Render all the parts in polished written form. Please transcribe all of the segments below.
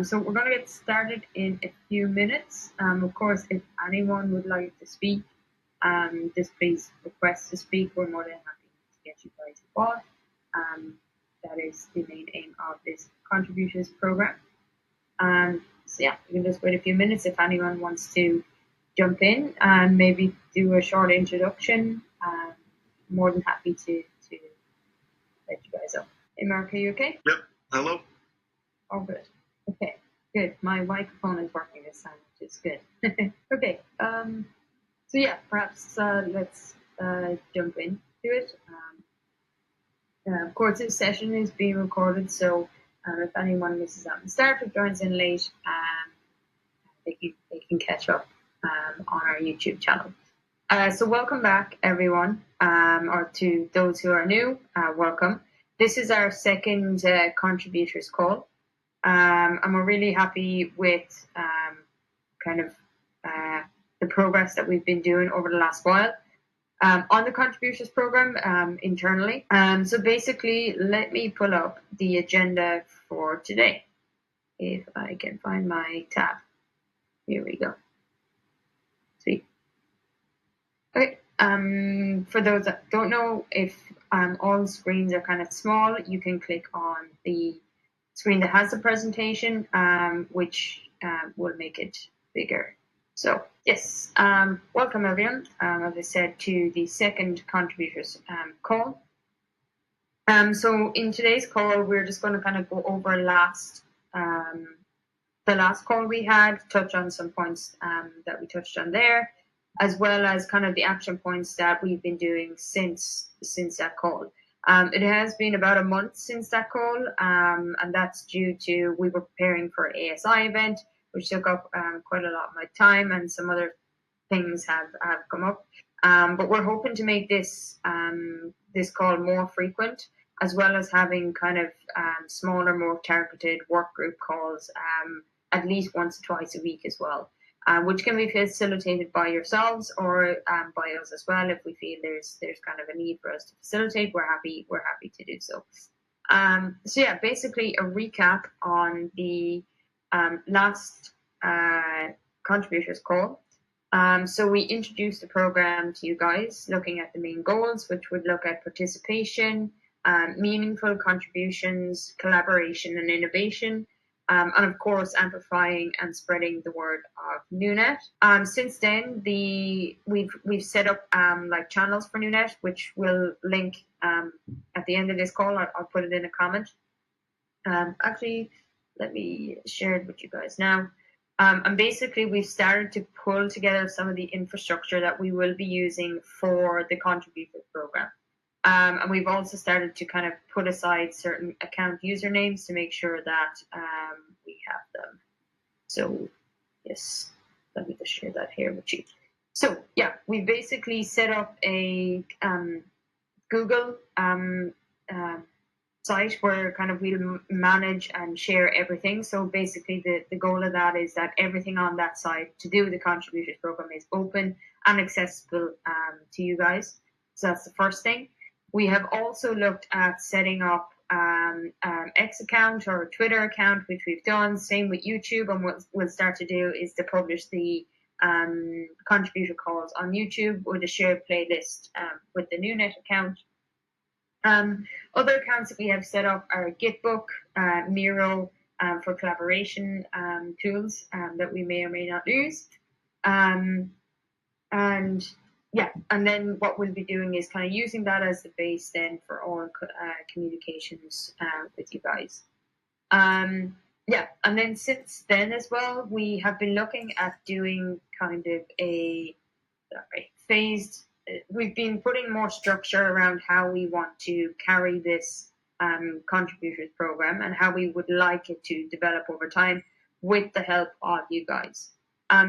So we're going to get started in a few minutes. Of course, if anyone would like to speak, just please request to speak. We're more than happy to get you guys involved. That is the main aim of this contributions program. So yeah, we can just wait a few minutes if anyone wants to jump in and maybe do a short introduction. More than happy to let you guys up. Hey Mark, are you okay? Yep. Hello. Oh, good. Okay, good. My microphone is working this time, which is good. Okay. So yeah, perhaps let's jump into it. Of course, this session is being recorded, so if anyone misses out on the start or joins in late, they can catch up on our YouTube channel. So welcome back, everyone, or to those who are new, welcome. This is our second contributors call, and we're really happy with the progress that we've been doing over the last while on the contributors program internally. So basically, let me pull up the agenda for today, if I can find my tab. Here we go. Sweet. Okay. For those that don't know, if all screens are kind of small, you can click on the screen that has the presentation, which will make it bigger. So yes, welcome everyone, as I said, to the second contributors call. So in today's call, we're just going to kind of go over the last call we had, touch on some points that we touched on there, as well as kind of the action points that we've been doing since that call. It has been about a month since that call, and that's due to we were preparing for an ASI event, which took up quite a lot of my time, and some other things have come up. But we're hoping to make this call more frequent, as well as having kind of smaller, more targeted work group calls at least once or twice a week as well. Which can be facilitated by yourselves or by us as well. If we feel there's kind of a need for us to facilitate, we're happy to do so. So yeah, basically a recap on the last contributors call. So we introduced the program to you guys, looking at the main goals, which would look at participation, meaningful contributions, collaboration, and innovation. And of course, amplifying and spreading the word of NuNet. Since then, we've set up like channels for NuNet, which we'll link at the end of this call. I'll put it in a comment. Actually, let me share it with you guys now. And basically, we've started to pull together some of the infrastructure that we will be using for the contributors program. And we've also started to kind of put aside certain account usernames to make sure that we have them. So yes, let me just share that here with you. So yeah, we basically set up a Google site where kind of we'll manage and share everything. So basically the goal of that is that everything on that site to do with the contributors program is open and accessible to you guys. So that's the first thing. We have also looked at setting up X account or a Twitter account, which we've done. Same with YouTube, and what we'll start to do is to publish the contributor calls on YouTube with a shared playlist with the NuNet account. Other accounts that we have set up are Gitbook, Miro for collaboration tools that we may or may not use. And yeah, and then what we'll be doing is kind of using that as the base then for all communications with you guys. Yeah, and then since then as well, we have been looking at doing kind of a phased. We've been putting more structure around how we want to carry this contributors program and how we would like it to develop over time with the help of you guys.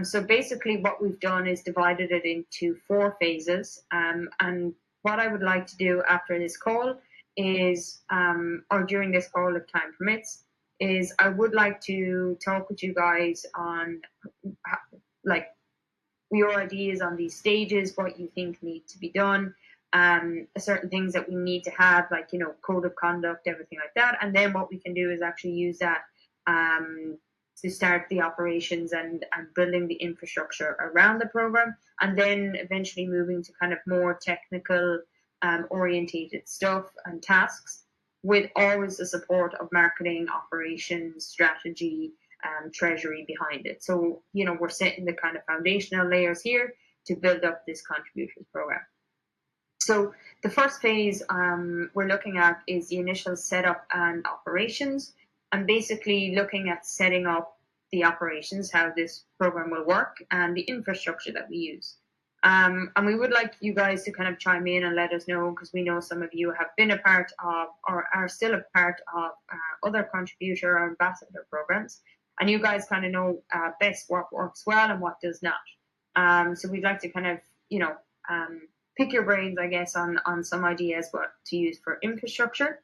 So basically what we've done is divided it into 4 phases. And what I would like to do after this call is, or during this call if time permits, is I would like to talk with you guys on like your ideas on these stages, what you think need to be done, certain things that we need to have, like, code of conduct, everything like that. And then what we can do is actually use that to start the operations and building the infrastructure around the program, and then eventually moving to kind of more technical orientated stuff and tasks, with always the support of marketing, operations, strategy, treasury behind it. So, we're setting the kind of foundational layers here to build up this contributors program. So the first phase we're looking at is the initial setup and operations, and basically looking at setting up the operations, how this program will work, and the infrastructure that we use. And we would like you guys to kind of chime in and let us know, because we know some of you have been a part of or are still a part of other contributor or ambassador programs, and you guys kind of know best what works well and what does not. So we'd like to kind of, pick your brains, I guess, on some ideas what to use for infrastructure.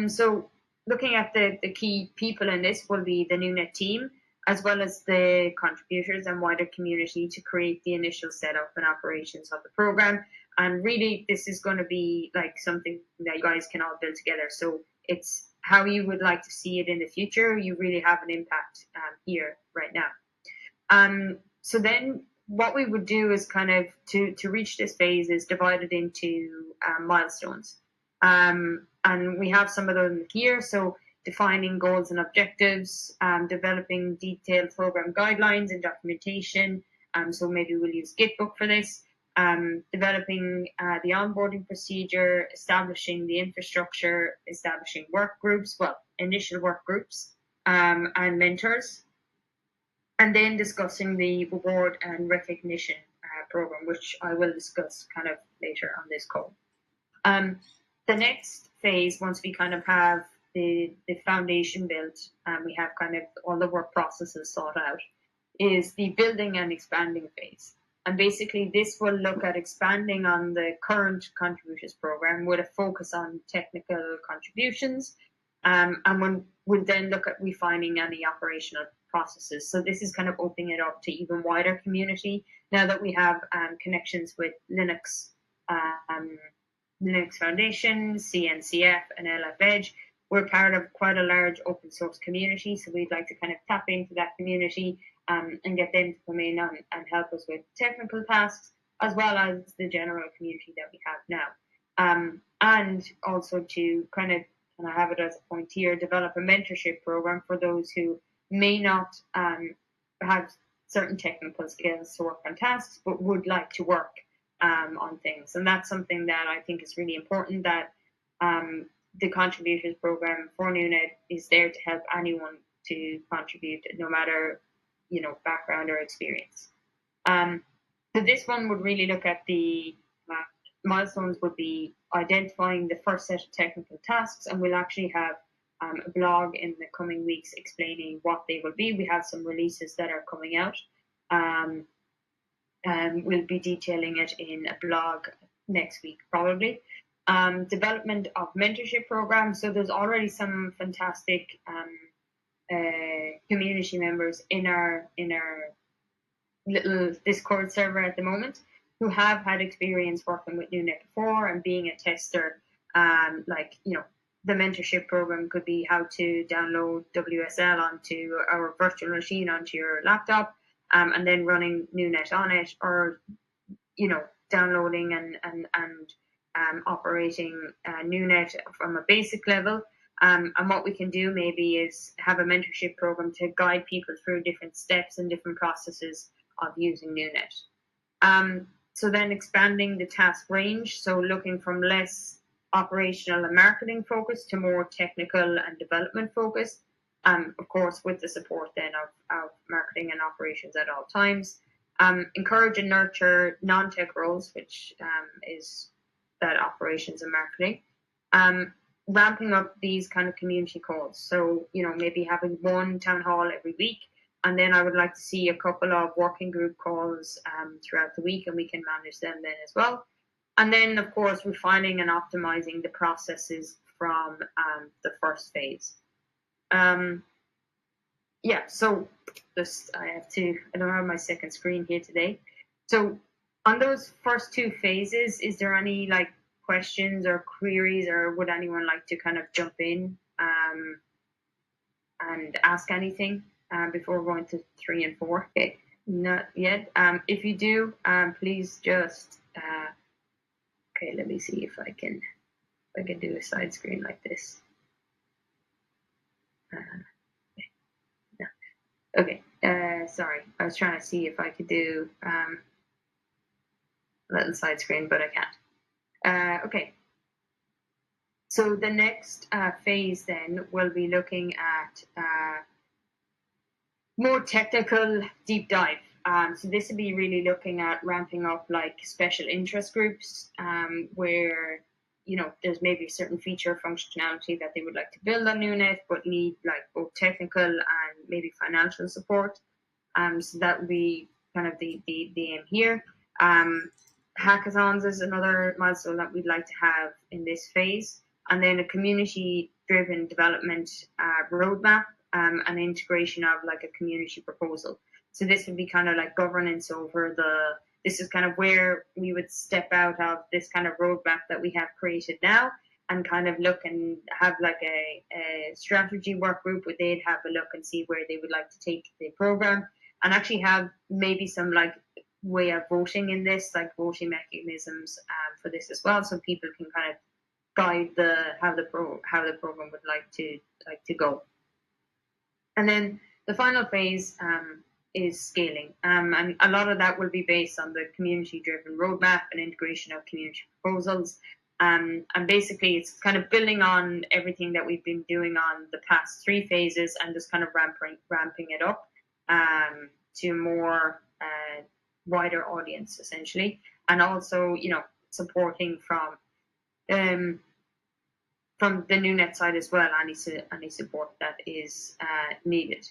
So looking at the key people in this will be the NuNet team, as well as the contributors and wider community, to create the initial setup and operations of the program. And really, this is going to be like something that you guys can all build together. So it's how you would like to see it in the future. You really have an impact here right now. So then what we would do is kind of to reach this phase is divided into milestones. And we have some of them here. So defining goals and objectives, developing detailed program guidelines and documentation. So maybe we'll use Gitbook for this. Developing the onboarding procedure, establishing the infrastructure, establishing work groups, initial work groups, and mentors. And then discussing the reward and recognition program, which I will discuss kind of later on this call. The next phase, once we kind of have the foundation built and we have kind of all the work processes sought out, is the building and expanding phase. And basically this will look at expanding on the current contributors program with a focus on technical contributions, and we'll then look at refining any operational processes. So this is kind of opening it up to even wider community now that we have connections with Linux Foundation, CNCF, and LF Edge. We're part of quite a large open source community, so we'd like to kind of tap into that community and get them to come in and help us with technical tasks, as well as the general community that we have now. And also to kind of, and I have it as a point here, develop a mentorship program for those who may not have certain technical skills to work on tasks, but would like to work on things. And that's something that I think is really important, that the contributors program for NuNet is there to help anyone to contribute, no matter, background or experience. So this one would really look at the milestones would be identifying the first set of technical tasks, and we'll actually have a blog in the coming weeks explaining what they will be. We have some releases that are coming out. We'll be detailing it in a blog next week, probably. Development of mentorship programs. So there's already some fantastic community members in our little Discord server at the moment who have had experience working with NuNet before and being a tester. The mentorship program could be how to download WSL onto our virtual machine onto your laptop, and then running NuNet on it, or downloading and operating NuNet from a basic level. And what we can do maybe is have a mentorship program to guide people through different steps and different processes of using NuNet. So then expanding the task range, so looking from less operational and marketing focus to more technical and development focus, of course with the support then of marketing and operations at all times. Encourage and nurture non-tech roles, which is that operations and marketing. Ramping up these kind of community calls, so maybe having one town hall every week, and then I would like to see a couple of working group calls throughout the week, and we can manage them then as well. And then, of course, refining and optimizing the processes from the first phase. So this, I don't have my second screen here today. So on those first two phases, is there any questions or queries, or would anyone like to kind of jump in and ask anything? before going to 3 and 4? Okay, not yet. If you do, please just okay. Let me see if I can do a side screen like this. No. Okay. Sorry, I was trying to see if I could do a little side screen, but I can't. Okay. So the next phase then will be looking at more technical deep dive. So this would be really looking at ramping up like special interest groups where there's maybe a certain feature functionality that they would like to build on NuNet but need like both technical and maybe financial support. So that would be kind of the aim here. Hackathons is another milestone that we'd like to have in this phase. And then a community-driven development roadmap and integration of like a community proposal. So this would be kind of like governance over this is kind of where we would step out of this kind of roadmap that we have created now and kind of look and have like a strategy work group where they'd have a look and see where they would like to take the program and actually have maybe some like way of voting in this, like voting mechanisms for this as well, so people can kind of guide how the program would like to go. And then the final phase is scaling, and a lot of that will be based on the community-driven roadmap and integration of community proposals. And basically, it's kind of building on everything that we've been doing on the past 3 phases, and just kind of ramping it up to a more wider audience, essentially, and also supporting from the NuNet side as well, any support that is needed.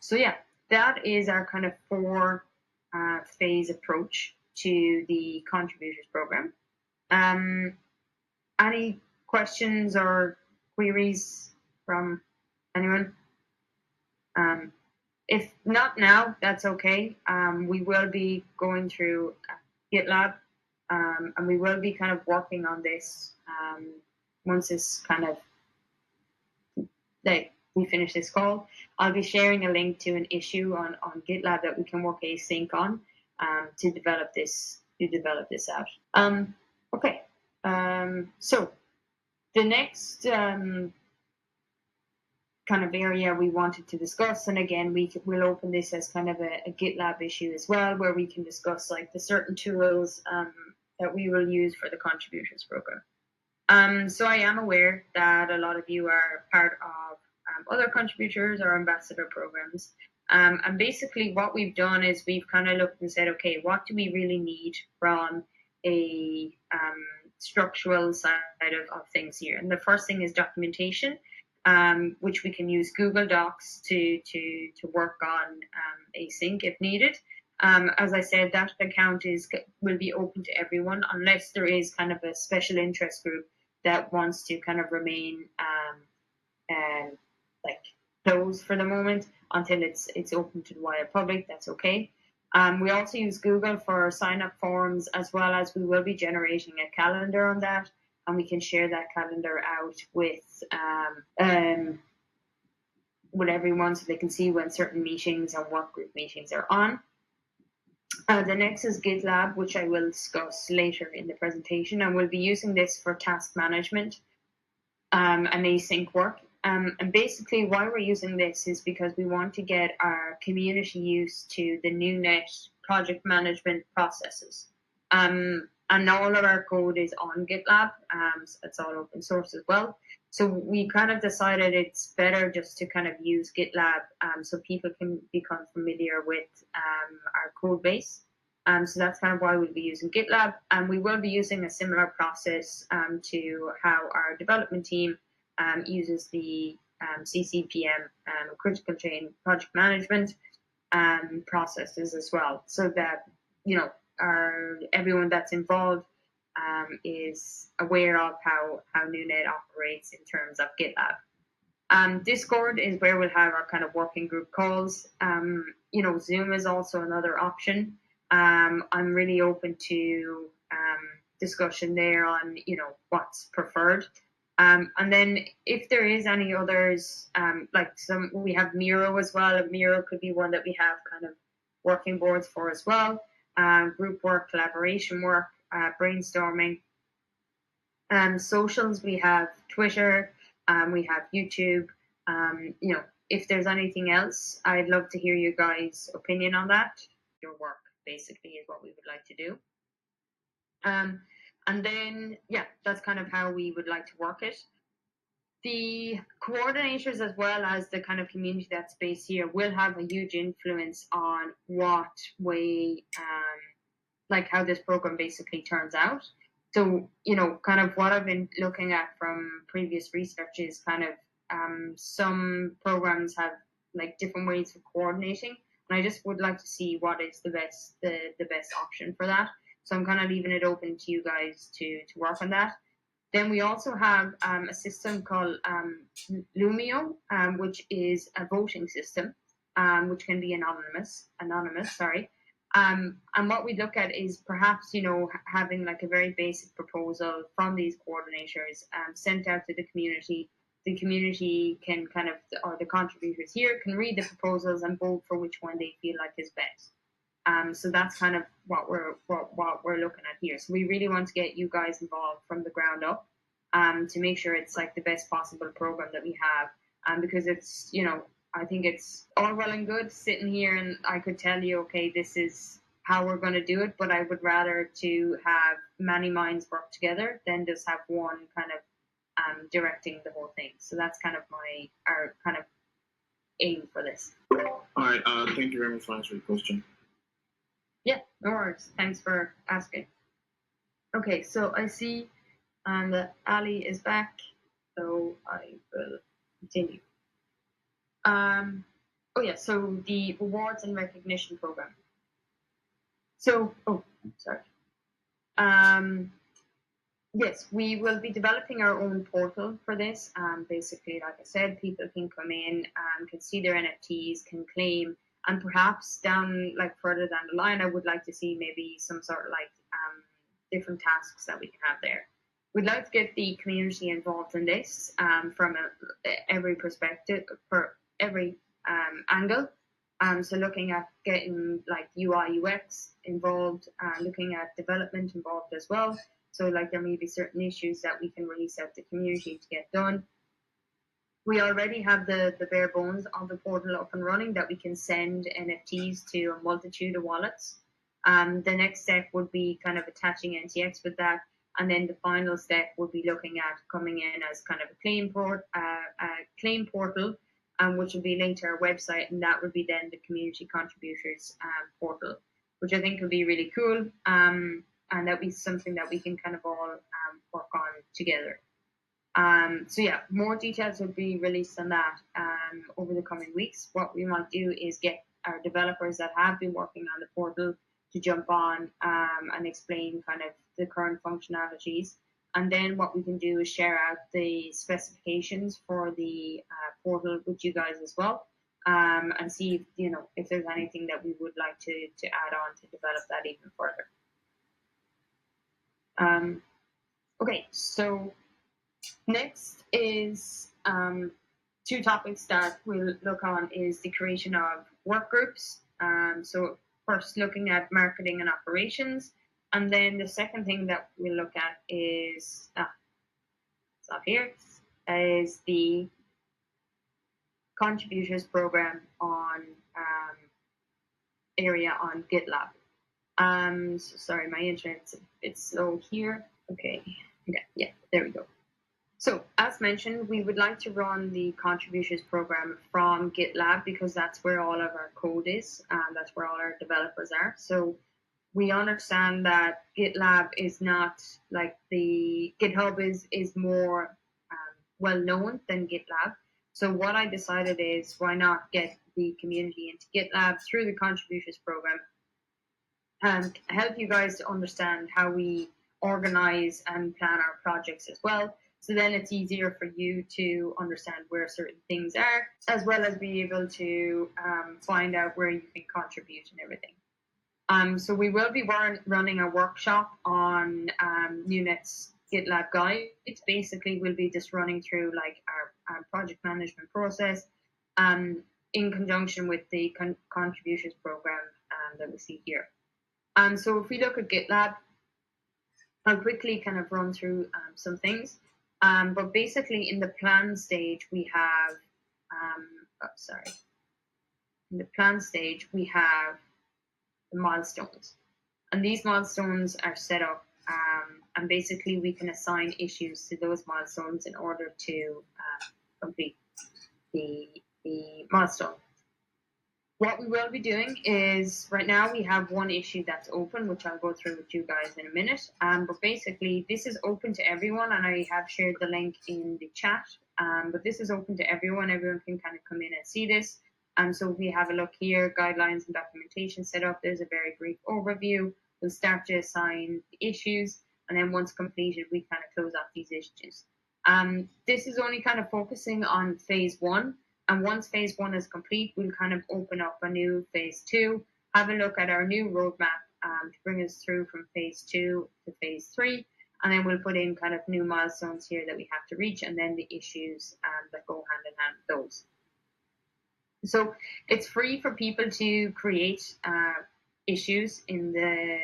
So yeah, that is our kind of 4 phase approach to the contributors program. Any questions or queries from anyone? If not now, that's okay. We will be going through GitLab, and we will be kind of working on this once this kind of we finish this call. I'll be sharing a link to an issue on GitLab that we can work async on to develop this out. Okay. So the next kind of area we wanted to discuss, and again we'll open this as kind of a GitLab issue as well, where we can discuss like the certain tools that we will use for the contributors program. So I am aware that a lot of you are part of other contributors or ambassador programs. And basically what we've done is we've kind of looked and said, okay, what do we really need from a structural side of things here? And the first thing is documentation, which we can use Google Docs to work on async if needed. As I said, that account will be open to everyone unless there is kind of a special interest group that wants to kind of remain like closed for the moment until it's open to the wider public. That's okay. We also use Google for sign-up forms, as well as we will be generating a calendar on that, and we can share that calendar out with everyone so they can see when certain meetings and work group meetings are on. The next is GitLab, which I will discuss later in the presentation, and we'll be using this for task management and async work. And basically why we're using this is because we want to get our community used to the NuNet project management processes. And all of our code is on GitLab, so it's all open source as well. So we kind of decided it's better just to kind of use GitLab so people can become familiar with our code base. So that's kind of why we'll be using GitLab. And we will be using a similar process to how our development team uses the CCPM critical chain project management processes as well, so that everyone that's involved is aware of how NuNet operates in terms of GitLab. Discord is where we'll have our kind of working group calls. Zoom is also another option. I'm really open to discussion there on what's preferred. And then if there is any others, we have Miro as well. Miro could be one that we have kind of working boards for as well. Group work, collaboration work, brainstorming. Socials, we have Twitter, we have YouTube. If there's anything else, I'd love to hear you guys' opinion on that. Your work, basically, is what we would like to do. And then, that's kind of how we would like to work it. The coordinators, as well as the kind of community that's based here, will have a huge influence on what way, how this program basically turns out. So, kind of what I've been looking at from previous research is kind of some programs have different ways of coordinating, and I just would like to see what is the best option for that. So I'm kind of leaving it open to you guys to work on that. Then we also have a system called Lumio, which is a voting system, which can be anonymous. And what we look at is perhaps, having a very basic proposal from these coordinators sent out to the community. The community can or the contributors here can read the proposals and vote for which one they feel like is best. So that's kind of what we're looking at here. So we really want to get you guys involved from the ground up to make sure it's the best possible program that we have. Because it's, I think it's all well and good sitting here and I could tell you, okay, this is how we're going to do it, but I would rather to have many minds work together than just have one kind of directing the whole thing. So that's kind of our kind of aim for this. All right. Thank you very much for answering the question. Yeah, no worries. Thanks for asking. Okay, so I see that Ali is back, so I will continue. So the rewards and recognition program. So, yes, we will be developing our own portal for this. Basically, like I said, people can come in and can see their NFTs, can claim, and perhaps further down the line, I would like to see maybe some sort of different tasks that we can have there. We'd like to get the community involved in this from every perspective, for every angle. So looking at getting UI UX involved, looking at development involved as well. So there may be certain issues that we can release out the community to get done. We already have the bare bones of the portal up and running that we can send NFTs to a multitude of wallets. The next step would be kind of attaching NTX with that. And then the final step would be looking at coming in as kind of a claim portal, which would be linked to our website. And that would be then the community contributors portal, which I think would be really cool. And that would be something that we can kind of all work on together. More details will be released on that over the coming weeks. What we might do is get our developers that have been working on the portal to jump on and explain kind of the current functionalities. And then what we can do is share out the specifications for the portal with you guys as well, and see if there's anything that we would like to add on to develop that even further. Okay, so next is two topics that we'll look on is the creation of work groups. So first looking at marketing and operations, and then the second thing that we'll look at is it's not here, is the contributors program on area on GitLab. So sorry, my internet's a bit slow here. Okay, yeah, there we go. So, as mentioned, we would like to run the contributors program from GitLab because that's where all of our code is, and that's where all our developers are. So, we understand that GitLab is not the GitHub is more well known than GitLab. So, what I decided is why not get the community into GitLab through the contributors program and help you guys to understand how we organize and plan our projects as well. So then it's easier for you to understand where certain things are, as well as be able to find out where you can contribute and everything. So we will be running a workshop on NuNet's GitLab guide. Basically, we'll be just running through like our project management process in conjunction with the contributions program that we see here. So if we look at GitLab, I'll quickly kind of run through some things. But basically, in the plan stage, we have, in the plan stage, we have the milestones. And these milestones are set up, and basically we can assign issues to those milestones in order to complete the milestone. What we will be doing is, right now we have one issue that's open, which I'll go through with you guys in a minute. But basically, this is open to everyone, and I have shared the link in the chat. But this is open to everyone. Everyone can kind of come in and see this. So if we have a look here, guidelines and documentation set up, there's a very brief overview. We'll start to assign the issues, and then once completed, we kind of close off these issues. This is only kind of focusing on phase 1. And once phase 1 is complete, we'll kind of open up a new phase 2, have a look at our new roadmap to bring us through from phase 2 to phase 3. And then we'll put in kind of new milestones here that we have to reach, and then the issues that go hand in hand with those. So it's free for people to create issues in the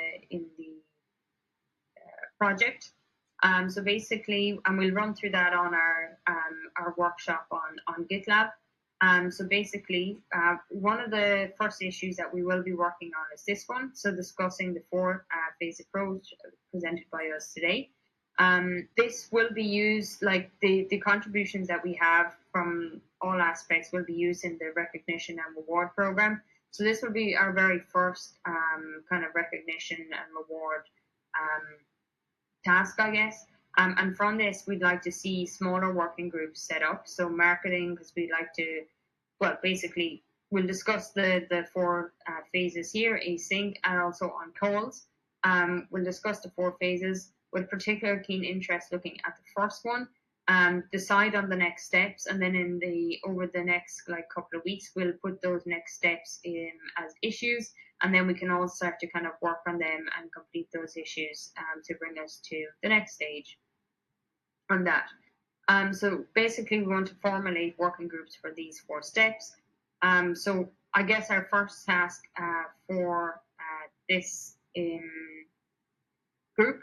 project. So basically, and we'll run through that on our workshop on GitLab. So basically, one of the first issues that we will be working on is this one. So discussing the 4-phase approach presented by us today. This will be used, like the contributions that we have from all aspects will be used in the recognition and reward program. So this will be our very first kind of recognition and reward task, I guess. And from this, we'd like to see smaller working groups set up. So marketing, because we'd like to, well, basically, we'll discuss the 4 phases here, async, and also on calls. We'll discuss the 4 phases with particular keen interest looking at the first one, decide on the next steps, and then over the next couple of weeks, we'll put those next steps in as issues, and then we can all start to kind of work on them and complete those issues to bring us to the next stage on that. So basically, we want to formulate working groups for these 4 steps. So I guess our first task for this group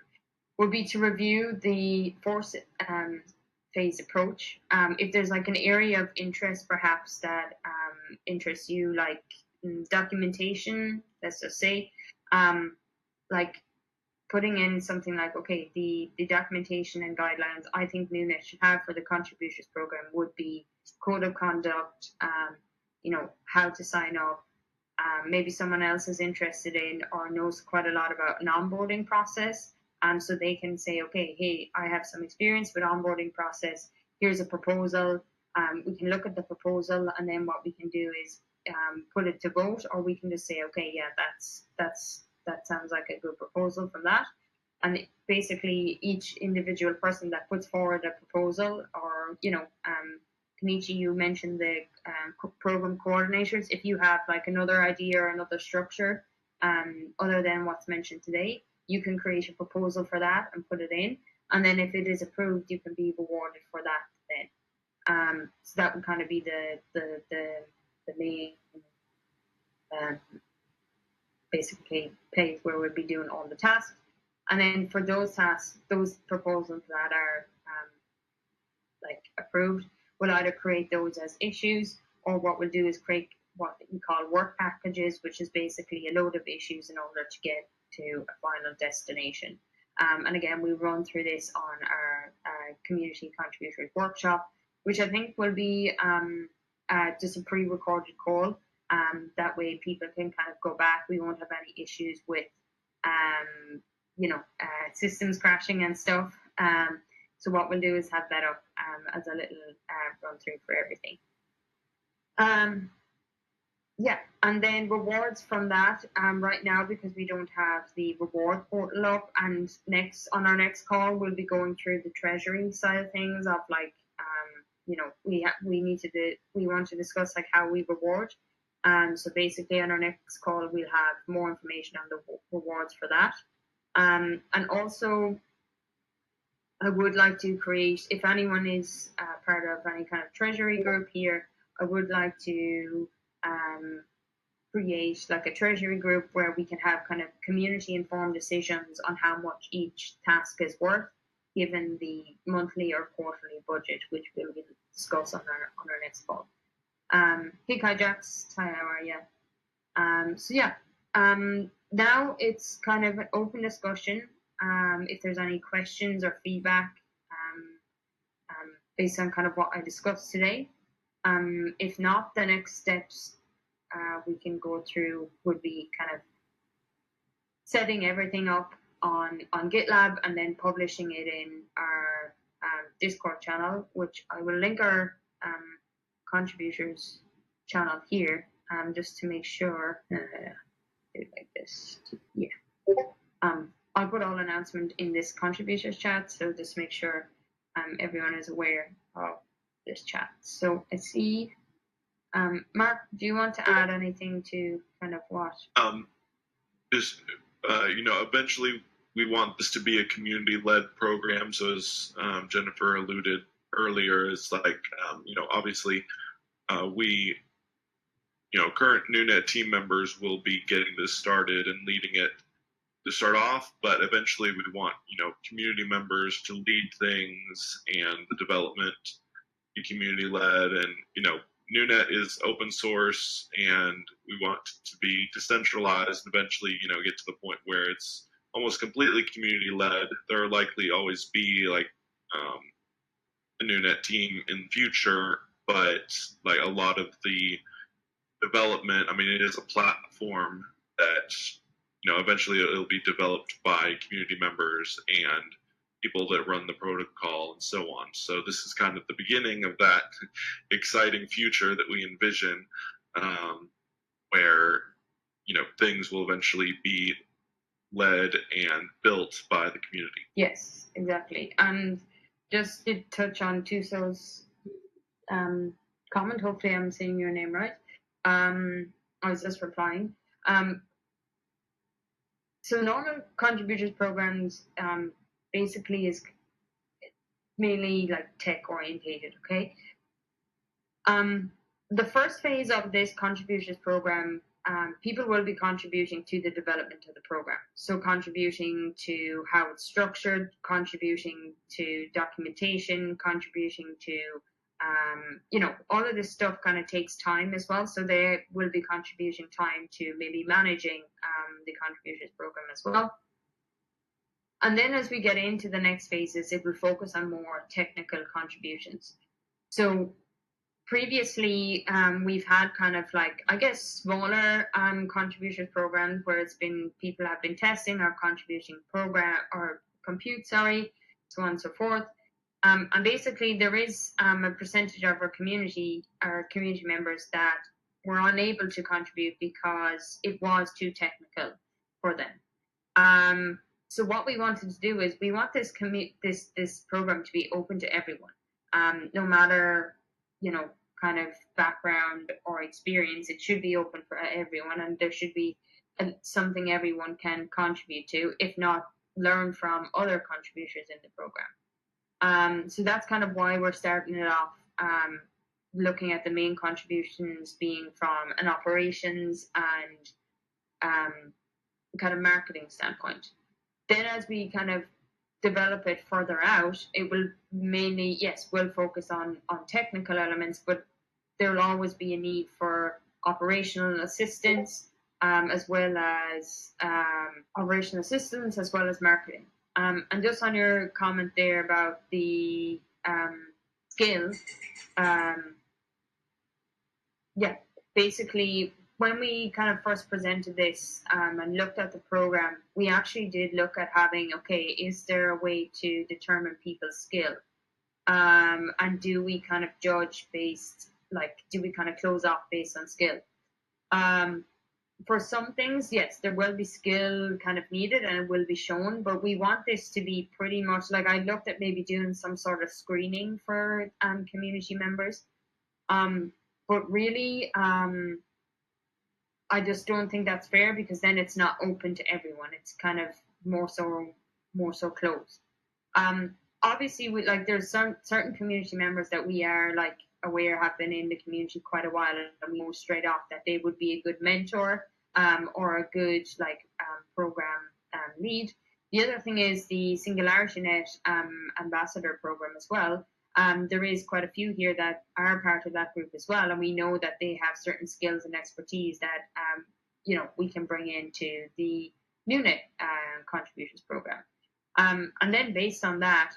will be to review the 4-phase approach. If there's like an area of interest, perhaps that interests you, like documentation, let's just say, like putting in something like, okay, the documentation and guidelines I think NuNet should have for the contributions program would be code of conduct, how to sign up. Maybe someone else is interested in or knows quite a lot about an onboarding process. So they can say, okay, hey, I have some experience with onboarding process. Here's a proposal. We can look at the proposal, and then what we can do is put it to vote, or we can just say, okay, yeah, that sounds like a good proposal from that. And basically, each individual person that puts forward a proposal, or Kenichi, you mentioned the program coordinators. If you have like another idea or another structure other than what's mentioned today, you can create a proposal for that and put it in. And then if it is approved, you can be rewarded for that then. So that would kind of be the main basically place where we'll be doing all the tasks. And then for those tasks, those proposals that are approved, we'll either create those as issues, or what we'll do is create what we call work packages, which is basically a load of issues in order to get to a final destination. And again, we run through this on our community contributors workshop, which I think will be just a pre-recorded call. That way people can kind of go back. We won't have any issues with, systems crashing and stuff. So what we'll do is have that up as a little run through for everything. And then rewards from that. Right now, because we don't have the reward portal up, and on our next call, we'll be going through the treasury side of things of we want to discuss like how we reward. So basically, on our next call, we'll have more information on the rewards for that. And also, I would like to create, if anyone is part of any kind of treasury group here, I would like to create like a treasury group where we can have kind of community informed decisions on how much each task is worth, given the monthly or quarterly budget, which we'll discuss on our next call. Hey Jax, hi, how are you? Now it's kind of an open discussion. If there's any questions or feedback based on kind of what I discussed today. If not, the next steps we can go through would be kind of setting everything up on GitLab and then publishing it in our Discord channel, which I will link our contributors channel here, just to make sure. Do it like this. Yeah. I'll put all announcement in this contributors chat, so just make sure everyone is aware of this chat. So I see. Mark, do you want to add anything to kind of what? Just eventually we want this to be a community-led program. So as Jennifer alluded earlier, it's like obviously we current NuNet team members will be getting this started and leading it to start off, but eventually we want community members to lead things and the development be community-led, and NuNet is open source, and we want to be decentralized and eventually, get to the point where it's almost completely community-led. There will likely always be like a NuNet team in the future, but like a lot of the development, it is a platform that, eventually it'll be developed by community members and people that run the protocol and so on. So this is kind of the beginning of that exciting future that we envision, where things will eventually be led and built by the community. Yes, exactly. And just to touch on Tuso's comment, hopefully I'm saying your name right. I was just replying. So normal contributors programs basically is mainly like tech orientated, okay? The first phase of this contributors program, people will be contributing to the development of the program. So contributing to how it's structured, contributing to documentation, contributing to, all of this stuff kind of takes time as well. So they will be contributing time to maybe managing the contributors program as well. And then as we get into the next phases, it will focus on more technical contributions. So previously, we've had kind of like, I guess, smaller contributors programs where it's been people have been testing or contributing program or compute, so on and so forth. And basically, there is a percentage of our community members that were unable to contribute because it was too technical for them. So what we wanted to do is we want this program to be open to everyone, no matter kind of background or experience. It should be open for everyone, and there should be something everyone can contribute to, if not learn from other contributors in the program. So that's kind of why we're starting it off, looking at the main contributions being from an operations and kind of marketing standpoint. Then as we kind of develop it further out, it will mainly, we'll focus on technical elements, but there will always be a need for operational assistance, as well as marketing. And just on your comment there about the skills, basically when we kind of first presented this and looked at the program, we actually did look at having, is there a way to determine people's skill? And do we kind of judge based, do we kind of close off based on skill? For some things, yes, there will be skill kind of needed and it will be shown, but we want this to be pretty much like, I looked at maybe doing some sort of screening for community members. But really, I just don't think that's fair, because then it's not open to everyone. It's kind of more so closed. obviously, there's some certain community members that we are like aware have been in the community quite a while, and we know straight off that they would be a good mentor, or a good program lead. The other thing is the SingularityNet ambassador program as well. There is quite a few here that are part of that group as well, and we know that they have certain skills and expertise that we can bring into the NuNet contributions program. And then based on that,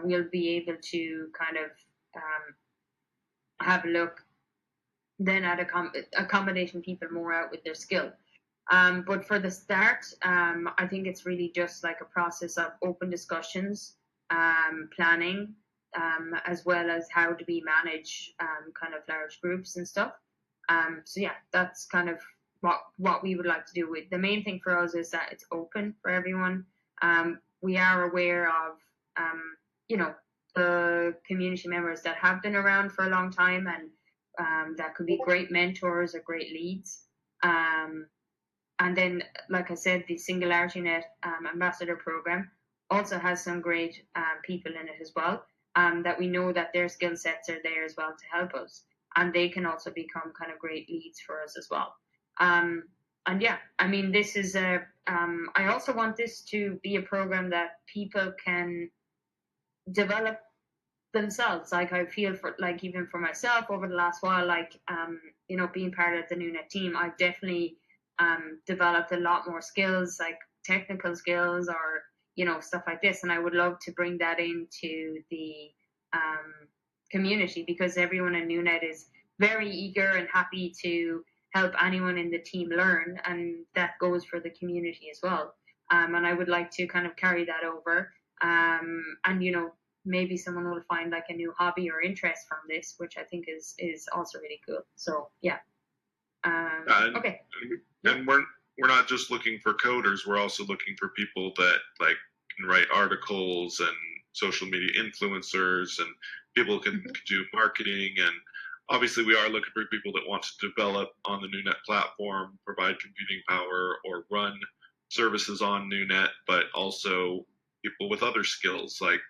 we'll be able to kind of have a look then at accommodating people more out with their skill. But for the start, I think it's really just like a process of open discussions, planning, as well as how do we manage kind of large groups and stuff. So yeah, that's kind of what we would like to do. With the main thing for us is that it's open for everyone. We are aware of the community members that have been around for a long time, and that could be great mentors or great leads. And then, like I said, the SingularityNet ambassador program also has some great people in it as well, that we know that their skill sets are there as well to help us, and they can also become kind of great leads for us as well. And yeah, I mean, this is I also want this to be a program that people can develop themselves. Like I feel even for myself over the last while, being part of the NuNet team, I've definitely developed a lot more skills, like technical skills or stuff like this, and I would love to bring that into the community, because everyone in NuNet is very eager and happy to help anyone in the team learn, and that goes for the community as well. And I would like to kind of carry that over, and maybe someone will find like a new hobby or interest from this, which I think is also really cool. So yeah. Okay. And we're not just looking for coders. We're also looking for people that like can write articles and social media influencers, and people can do marketing. And obviously, we are looking for people that want to develop on the NuNet platform, provide computing power, or run services on NuNet, but also people with other skills like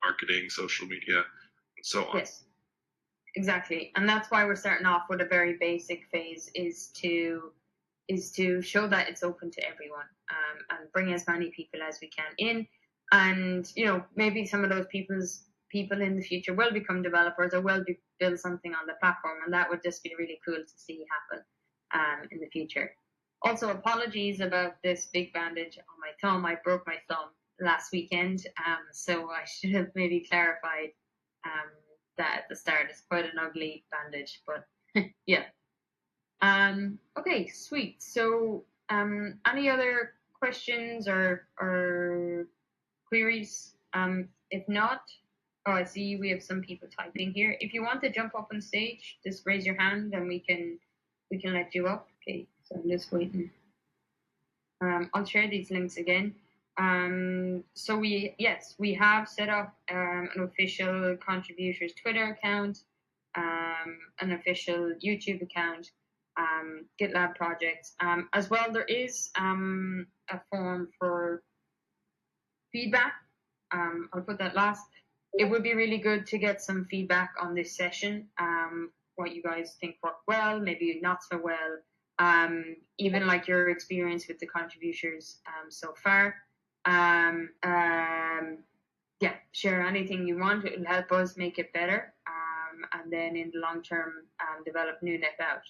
marketing, social media, and so on. Yes. Exactly, and that's why we're starting off with a very basic phase, is to show that it's open to everyone, and bring as many people as we can in, and maybe some of those people in the future will become developers or will build something on the platform, and that would just be really cool to see happen in the future. Also, apologies about this big bandage on my thumb. I broke my thumb last weekend, so I should have maybe clarified that at the start. It's quite an ugly bandage, but yeah. Okay, sweet. So any other questions or queries? If not, I see we have some people typing here. If you want to jump up on stage, just raise your hand and we can let you up. Okay, so I'm just waiting. I'll share these links again. So we have set up an official contributors Twitter account, an official YouTube account, GitLab project. As well, there is a form for feedback. I'll put that last. It would be really good to get some feedback on this session. What you guys think worked well, maybe not so well. Even like your experience with the contributors so far. Share anything you want. It will help us make it better, and then in the long term, develop NuNet out.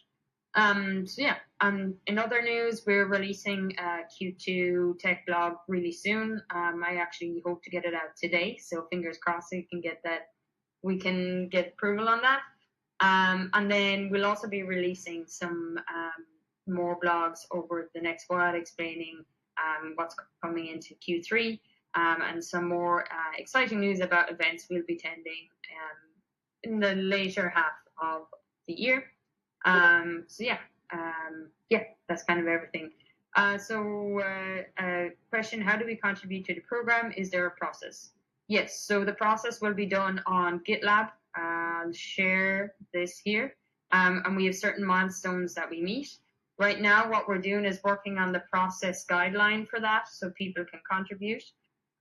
In other news, we're releasing a Q2 tech blog really soon. I actually hope to get it out today, so fingers crossed we can get approval on that. And then we'll also be releasing some more blogs over the next while, explaining what's coming into Q3, and some more exciting news about events we'll be attending in the later half of the year. That's kind of everything. Question: how do we contribute to the program? Is there a process? Yes. So the process will be done on GitLab. I'll share this here, and we have certain milestones that we meet. Right now, what we're doing is working on the process guideline for that, so people can contribute.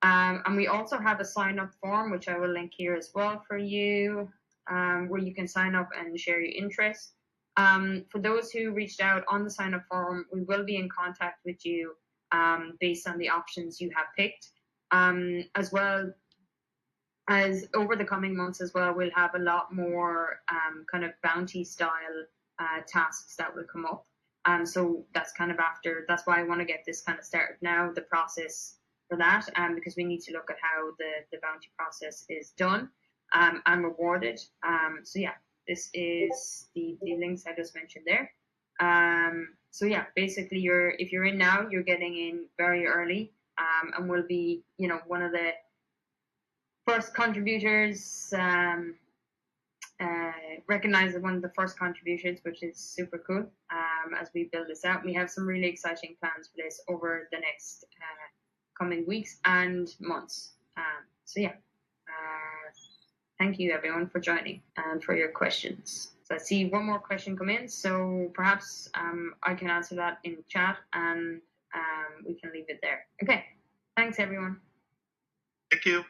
And we also have a sign-up form, which I will link here as well for you, where you can sign up and share your interest. For those who reached out on the sign-up form, we will be in contact with you based on the options you have picked. As well as over the coming months as well, we'll have a lot more kind of bounty-style tasks that will come up. So that's kind of that's why I want to get this kind of started now, the process for that, because we need to look at how the bounty process is done and rewarded. So yeah, this is the links I just mentioned there. So yeah, basically if you're in now, you're getting in very early, and will be, one of the first contributors, recognized as one of the first contributors, which is super cool. As we build this out, we have some really exciting plans for this over the next coming weeks and months. So yeah, thank you everyone for joining and for your questions. So I see one more question come in, so perhaps I can answer that in chat, and we can leave it there. Okay, thanks everyone. Thank you.